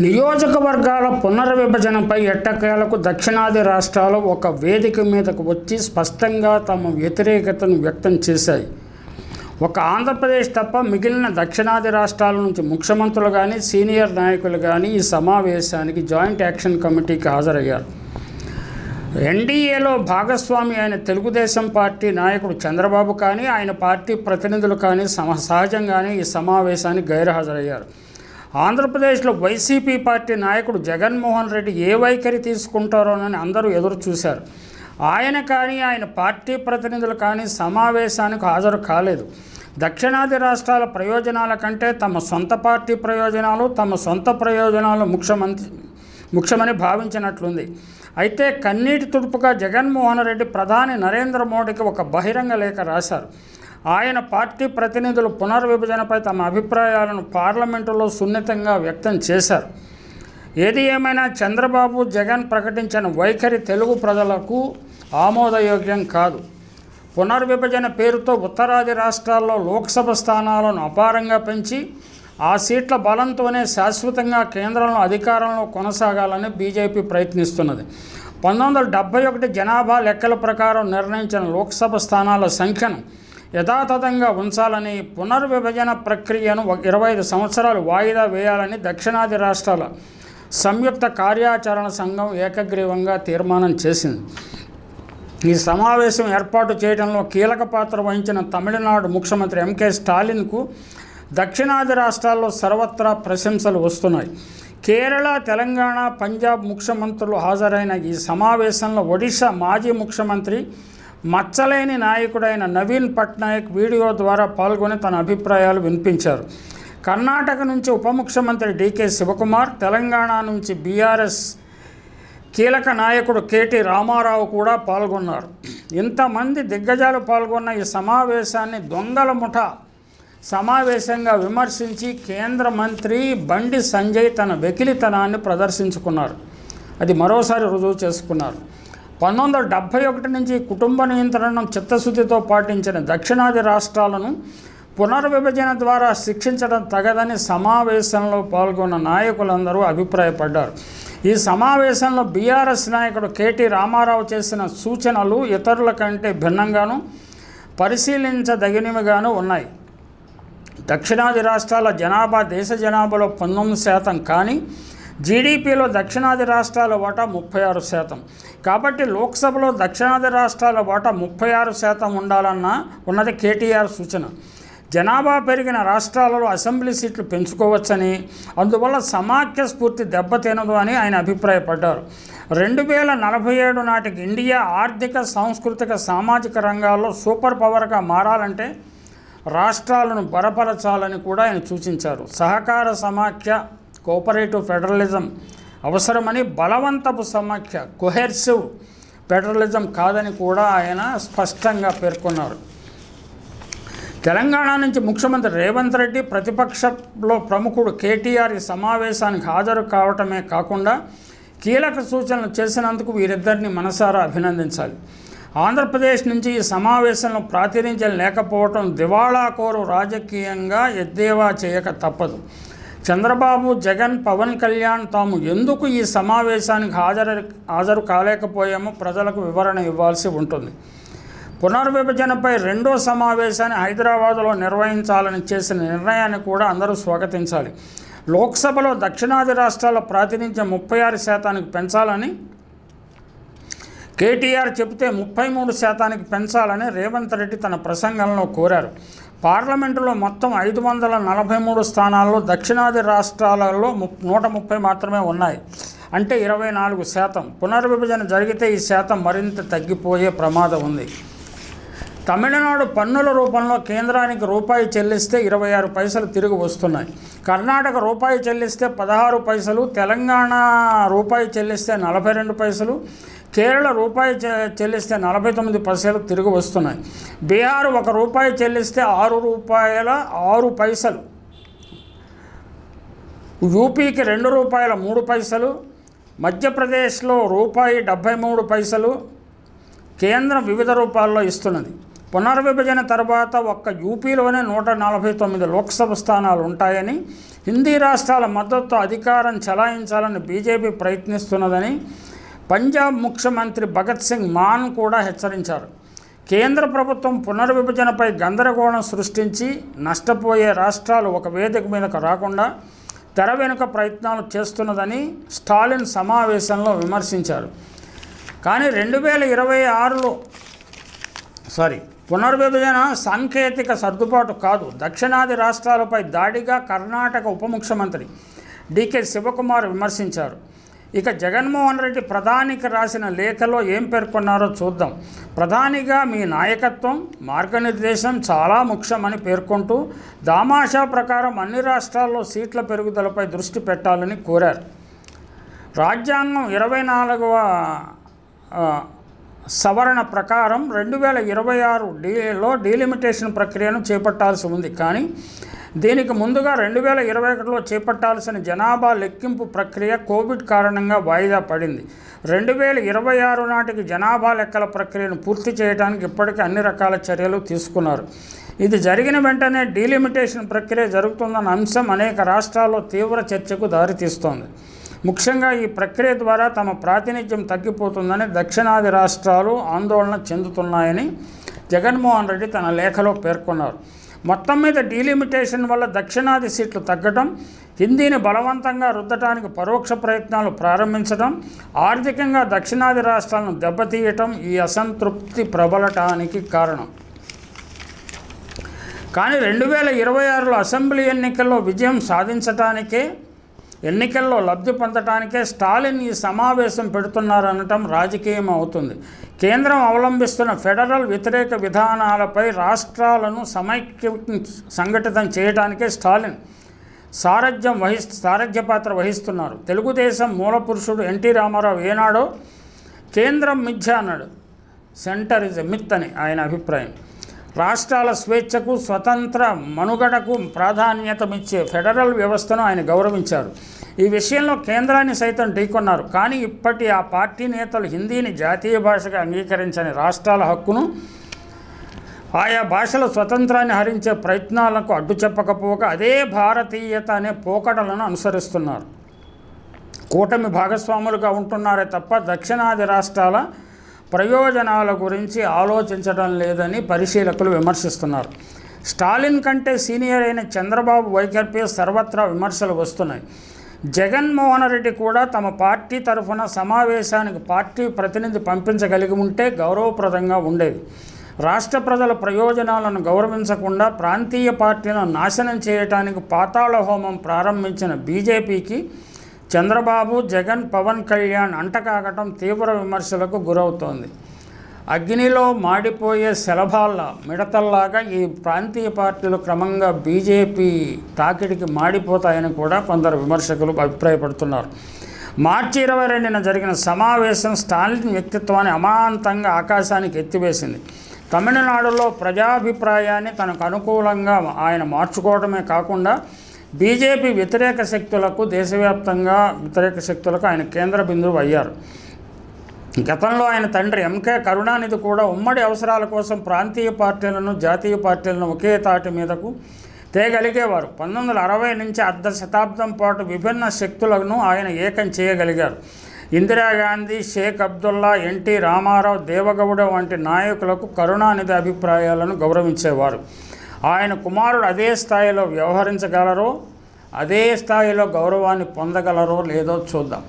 నియోజకవర్గాల పునర్విభజనపై ఎట్టకేలకు దక్షిణాది రాష్ట్రాలు ఒక వేదిక మీదకు వచ్చి స్పష్టంగా తమ వ్యతిరేకతను వ్యక్తం చేశాయి. ఒక ఆంధ్రప్రదేశ్ తప్ప మిగిలిన దక్షిణాది రాష్ట్రాల నుంచి ముఖ్యమంత్రులు కానీ సీనియర్ నాయకులు కానీ ఈ సమావేశానికి జాయింట్ యాక్షన్ కమిటీకి హాజరయ్యారు. ఎన్డీఏలో భాగస్వామి అయిన తెలుగుదేశం పార్టీ నాయకుడు చంద్రబాబు కానీ ఆయన పార్టీ ప్రతినిధులు కానీ సహజంగానే ఈ సమావేశానికి గైర్హాజరయ్యారు. ఆంధ్రప్రదేశ్లో వైసీపీ పార్టీ నాయకుడు జగన్మోహన్ రెడ్డి ఏ వైఖరి తీసుకుంటారోనని అందరూ ఎదురు చూశారు. ఆయన కానీ ఆయన పార్టీ ప్రతినిధులు కానీ సమావేశానికి హాజరు కాలేదు. దక్షిణాది రాష్ట్రాల ప్రయోజనాల కంటే తమ సొంత పార్టీ ప్రయోజనాలు తమ సొంత ప్రయోజనాలు ముఖ్యమని భావించినట్లుంది. అయితే కన్నీటి తుడుపుగా జగన్మోహన్ రెడ్డి ప్రధాని నరేంద్ర మోడీకి ఒక బహిరంగ లేఖ రాశారు. ఆయన పార్టీ ప్రతినిధులు పునర్విభజనపై తమ అభిప్రాయాలను పార్లమెంటులో సున్నితంగా వ్యక్తం చేశారు. ఏది ఏమైనా చంద్రబాబు జగన్ ప్రకటించిన వైఖరి తెలుగు ప్రజలకు ఆమోదయోగ్యం కాదు. పునర్విభజన పేరుతో ఉత్తరాది రాష్ట్రాల్లో లోక్సభ స్థానాలను అపారంగా పెంచి ఆ సీట్ల బలంతోనే శాశ్వతంగా కేంద్రంలో అధికారంలో కొనసాగాలని బీజేపీ ప్రయత్నిస్తున్నది. 1971 జనాభా లెక్కల ప్రకారం నిర్ణయించిన లోక్సభ స్థానాల సంఖ్యను యథాతథంగా ఉంచాలని, పునర్విభజన ప్రక్రియను 25 సంవత్సరాలు వాయిదా వేయాలని దక్షిణాది రాష్ట్రాల సంయుక్త కార్యాచరణ సంఘం ఏకగ్రీవంగా తీర్మానం చేసింది. ఈ సమావేశం ఏర్పాటు చేయడంలో కీలక పాత్ర వహించిన తమిళనాడు ముఖ్యమంత్రి ఎంకే స్టాలిన్కు దక్షిణాది రాష్ట్రాల్లో సర్వత్రా ప్రశంసలు వస్తున్నాయి. కేరళ, తెలంగాణ, పంజాబ్ ముఖ్యమంత్రులు హాజరైన ఈ సమావేశంలో ఒడిశా మాజీ ముఖ్యమంత్రి మచ్చలేని నాయకుడైన నవీన్ పట్నాయక్ వీడియో ద్వారా పాల్గొని తన అభిప్రాయాలు వినిపించారు. కర్ణాటక నుంచి ఉప ముఖ్యమంత్రి డీకే శివకుమార్, తెలంగాణ నుంచి బీఆర్ఎస్ కీలక నాయకుడు కేటీ రామారావు కూడా పాల్గొన్నారు. ఇంతమంది దిగ్గజాలు పాల్గొన్న ఈ సమావేశాన్ని దొంగల ముఠా సమావేశంగా విమర్శించి కేంద్ర మంత్రి బండి సంజయ్ తన వెకిలితనాన్ని ప్రదర్శించుకున్నారు. అది మరోసారి రుజువు చేసుకున్నారు. 1971 నుంచి కుటుంబ నియంత్రణను చిత్తశుద్ధితో పాటించిన దక్షిణాది రాష్ట్రాలను పునర్విభజన ద్వారా శిక్షించడం తగదని సమావేశంలో పాల్గొన్న నాయకులందరూ అభిప్రాయపడ్డారు. ఈ సమావేశంలో బీఆర్ఎస్ నాయకుడు కేటీ రామారావు చేసిన సూచనలు ఇతరుల కంటే భిన్నంగాను పరిశీలించదగినవిగాను ఉన్నాయి. దక్షిణాది రాష్ట్రాల జనాభా దేశ జనాభాలో 19% కానీ జీడీపీలో దక్షిణాది రాష్ట్రాల వాటా 36%. కాబట్టి లోక్సభలో దక్షిణాది రాష్ట్రాల వాటా 36% ఉన్నది కేటీఆర్ సూచన. జనాభా పెరిగిన రాష్ట్రాలలో అసెంబ్లీ సీట్లు పెంచుకోవచ్చని, అందువల్ల సమాఖ్య స్ఫూర్తి దెబ్బతినదు అని ఆయన అభిప్రాయపడ్డారు. 2047 నాటికి ఇండియా ఆర్థిక, సాంస్కృతిక, సామాజిక రంగాల్లో సూపర్ పవర్గా మారాలంటే రాష్ట్రాలను బలపరచాలని కూడా ఆయన సూచించారు. సహకార సమాఖ్య, కోఆపరేటివ్ ఫెడరలిజం అవసరమని, బలవంతపు సమాఖ్య కొహెర్సివ్ ఫెడరలిజం కాదని కూడా ఆయన స్పష్టంగా పేర్కొన్నారు. తెలంగాణ నుంచి ముఖ్యమంత్రి రేవంత్ రెడ్డి, ప్రతిపక్షంలో ప్రముఖుడు కేటీఆర్ ఈ సమావేశానికి హాజరు కావటమే కాకుండా కీలక సూచనలు చేసినందుకు వీరిద్దరిని మనసారా అభినందించాలి. ఆంధ్రప్రదేశ్ నుంచి ఈ సమావేశంలో ప్రాతినిధ్యం లేకపోవటం దివాళాకోరు రాజకీయంగా ఎద్దేవా చేయక తప్పదు. చంద్రబాబు, జగన్, పవన్ కళ్యాణ్ తాము ఎందుకు ఈ సమావేశానికి హాజరు కాలేకపోయామో ప్రజలకు వివరణ ఇవ్వాల్సి ఉంటుంది. పునర్విభజనపై రెండో సమావేశాన్ని హైదరాబాదులో నిర్వహించాలని చేసిన నిర్ణయాన్ని కూడా అందరూ స్వాగతించాలి. లోక్సభలో దక్షిణాది రాష్ట్రాల ప్రాతినిధ్యం 36% పెంచాలని కేటీఆర్ చెబితే 33% పెంచాలని రేవంత్ రెడ్డి తన ప్రసంగంలో కోరారు. పార్లమెంటులో మొత్తం 543 స్థానాల్లో దక్షిణాది రాష్ట్రాలలో 130 మాత్రమే ఉన్నాయి, అంటే 24%. పునర్విభజన జరిగితే ఈ శాతం మరింత తగ్గిపోయే ప్రమాదం ఉంది. తమిళనాడు పన్నుల రూపంలో కేంద్రానికి రూపాయి చెల్లిస్తే 26 పైసలు తిరిగి వస్తున్నాయి. కర్ణాటక రూపాయి చెల్లిస్తే 16 పైసలు, తెలంగాణ రూపాయి చెల్లిస్తే 42 పైసలు, కేరళ రూపాయి చెల్లిస్తే 49 పైసలు తిరిగి వస్తున్నాయి. బీహార్ 1 రూపాయి చెల్లిస్తే 6 రూపాయల 6 పైసలు, యూపీకి 2 రూపాయల 3 పైసలు, మధ్యప్రదేశ్లో రూపాయి 73 పైసలు కేంద్రం వివిధ రూపాల్లో ఇస్తున్నది. పునర్విభజన తర్వాత ఒక్క యూపీలోనే 149 లోక్సభ స్థానాలు ఉంటాయని హిందీ రాష్ట్రాల మద్దతుతో అధికారం చలాయించాలని బీజేపీ ప్రయత్నిస్తున్నదని పంజాబ్ ముఖ్యమంత్రి భగత్ సింగ్ మాన్ కూడా హెచ్చరించారు. కేంద్ర ప్రభుత్వం పునర్విభజనపై గందరగోళం సృష్టించి నష్టపోయే రాష్ట్రాలు ఒక వేదిక మీదకు రాకుండా తెర వెనుక ప్రయత్నాలు చేస్తున్నదని స్టాలిన్ సమావేశంలో విమర్శించారు. కానీ 2026లో పునర్విభజన సాంకేతిక సర్దుబాటు కాదు, దక్షిణాది రాష్ట్రాలపై దాడిగా కర్ణాటక ఉప ముఖ్యమంత్రి డికే శివకుమార్ విమర్శించారు. ఇక జగన్మోహన్ రెడ్డి ప్రధానికి రాసిన లేఖలో ఏం పేర్కొన్నారో చూద్దాం. ప్రధానిగా మీ నాయకత్వం, మార్గనిర్దేశం చాలా ముఖ్యమని పేర్కొంటూ దామాషా ప్రకారం అన్ని రాష్ట్రాల్లో సీట్ల పెరుగుదలపై దృష్టి పెట్టాలని కోరారు. రాజ్యాంగం 24వ సవరణ ప్రకారం 2026లో డీలిమిటేషన్ ప్రక్రియను చేపట్టాల్సి ఉంది. కానీ దీనికి ముందుగా 2021లో చేపట్టాల్సిన జనాభా లెక్కింపు ప్రక్రియ కోవిడ్ కారణంగా వాయిదా పడింది. 2026 నాటికి జనాభా లెక్కల ప్రక్రియను పూర్తి చేయడానికి ఇప్పటికే అన్ని రకాల చర్యలు తీసుకున్నారు. ఇది జరిగిన వెంటనే డీలిమిటేషన్ ప్రక్రియ జరుగుతుందన్న అంశం అనేక రాష్ట్రాల్లో తీవ్ర చర్చకు దారితీస్తోంది. ముఖ్యంగా ఈ ప్రక్రియ ద్వారా తమ ప్రాతినిధ్యం తగ్గిపోతుందని దక్షిణాది రాష్ట్రాలు ఆందోళన చెందుతున్నాయని జగన్మోహన్ రెడ్డి తన లేఖలో పేర్కొన్నారు. మొత్తం మీద డీలిమిటేషన్ వల్ల దక్షిణాది సీట్లు తగ్గడం, హిందీని బలవంతంగా రుద్దటానికి పరోక్ష ప్రయత్నాలు ప్రారంభించడం, ఆర్థికంగా దక్షిణాది రాష్ట్రాలను దెబ్బతీయటం ఈ అసంతృప్తి ప్రబలటానికి కారణం. కానీ 2026లో అసెంబ్లీ ఎన్నికల్లో విజయం సాధించటానికే, ఎన్నికల్లో లబ్ధి పొందటానికే స్టాలిన్ ఈ సమావేశం పెడుతున్నారనటం రాజకీయం అవుతుంది. కేంద్రం అవలంబిస్తున్న ఫెడరల్ వ్యతిరేక విధానాలపై రాష్ట్రాలను సంఘటితం చేయడానికే స్టాలిన్ సారథ్య పాత్ర వహిస్తున్నారు. తెలుగుదేశం మూలపురుషుడు ఎన్టీ రామారావు ఏనాడో కేంద్రం మిథ్య అన్నాడు, సెంటర్ ఇస్ ఎ మిత్ అని ఆయన అభిప్రాయం. రాష్ట్రాల స్వేచ్ఛకు, స్వతంత్ర మనుగడకు ప్రాధాన్యతమిచ్చే ఫెడరల్ వ్యవస్థను ఆయన గౌరవించారు. ఈ విషయంలో కేంద్రాన్ని సైతం ఢీకొన్నారు. కానీ ఇప్పటి ఆ పార్టీ నేతలు హిందీని జాతీయ భాషగా అంగీకరించని రాష్ట్రాల హక్కును, ఆయా భాషల స్వతంత్రాన్ని హరించే ప్రయత్నాలకు అడ్డు చెప్పకపోగా అదే భారతీయత అనే పోకడలను అనుసరిస్తున్నారు. కూటమి భాగస్వాములుగా ఉంటున్నారే తప్ప దక్షిణాది రాష్ట్రాల ప్రయోజనాల గురించి ఆలోచించడం లేదని పరిశీలకులు విమర్శిస్తున్నారు. స్టాలిన్ కంటే సీనియర్ అయిన చంద్రబాబు వైఖరిపై సర్వత్రా విమర్శలు వస్తున్నాయి. జగన్మోహన్ రెడ్డి కూడా తమ పార్టీ తరఫున సమావేశానికి పార్టీ ప్రతినిధి పంపించగలిగి ఉంటే గౌరవప్రదంగా ఉండేది. రాష్ట్ర ప్రజల ప్రయోజనాలను గౌరవించకుండా ప్రాంతీయ పార్టీలను నాశనం చేయడానికి పాతాళ హోమం ప్రారంభించిన బీజేపీకి చంద్రబాబు, జగన్, పవన్ కళ్యాణ్ అంటకాగటం తీవ్ర విమర్శలకు గురవుతోంది. అగ్నిలో మాడిపోయే శలభాల మిడతల్లాగా ఈ ప్రాంతీయ పార్టీలు క్రమంగా బీజేపీ తాకిడికి మాడిపోతాయని కూడా కొందరు విమర్శకులు అభిప్రాయపడుతున్నారు. మార్చి 22న జరిగిన సమావేశం స్టాలిన్ వ్యక్తిత్వాన్ని అమాంతంగా ఆకాశానికి ఎత్తివేసింది. తమిళనాడులో ప్రజాభిప్రాయాన్ని తనకు అనుకూలంగా ఆయన మార్చుకోవడమే కాకుండా బీజేపీ వ్యతిరేక శక్తులకు, దేశవ్యాప్తంగా వ్యతిరేక శక్తులకు ఆయన కేంద్ర బిందువు అయ్యారు. గతంలో ఆయన తండ్రి ఎంకే కరుణానిధి కూడా ఉమ్మడి అవసరాల కోసం ప్రాంతీయ పార్టీలను, జాతీయ పార్టీలను ఒకే తాటి మీదకు తేగలిగేవారు. 1960 నుంచి అర్ధ శతాబ్దం పాటు విభిన్న శక్తులను ఆయన ఏకం చేయగలిగారు. ఇందిరాగాంధీ, షేక్ అబ్దుల్లా, ఎన్టీ రామారావు, దేవగౌడ వంటి నాయకులకు కరుణానిధి అభిప్రాయాలను గౌరవించేవారు. ఆయన కుమారుడు అదే స్థాయిలో వ్యవహరించగలరో, అదే స్థాయిలో గౌరవాన్ని పొందగలరో లేదో చూద్దాం.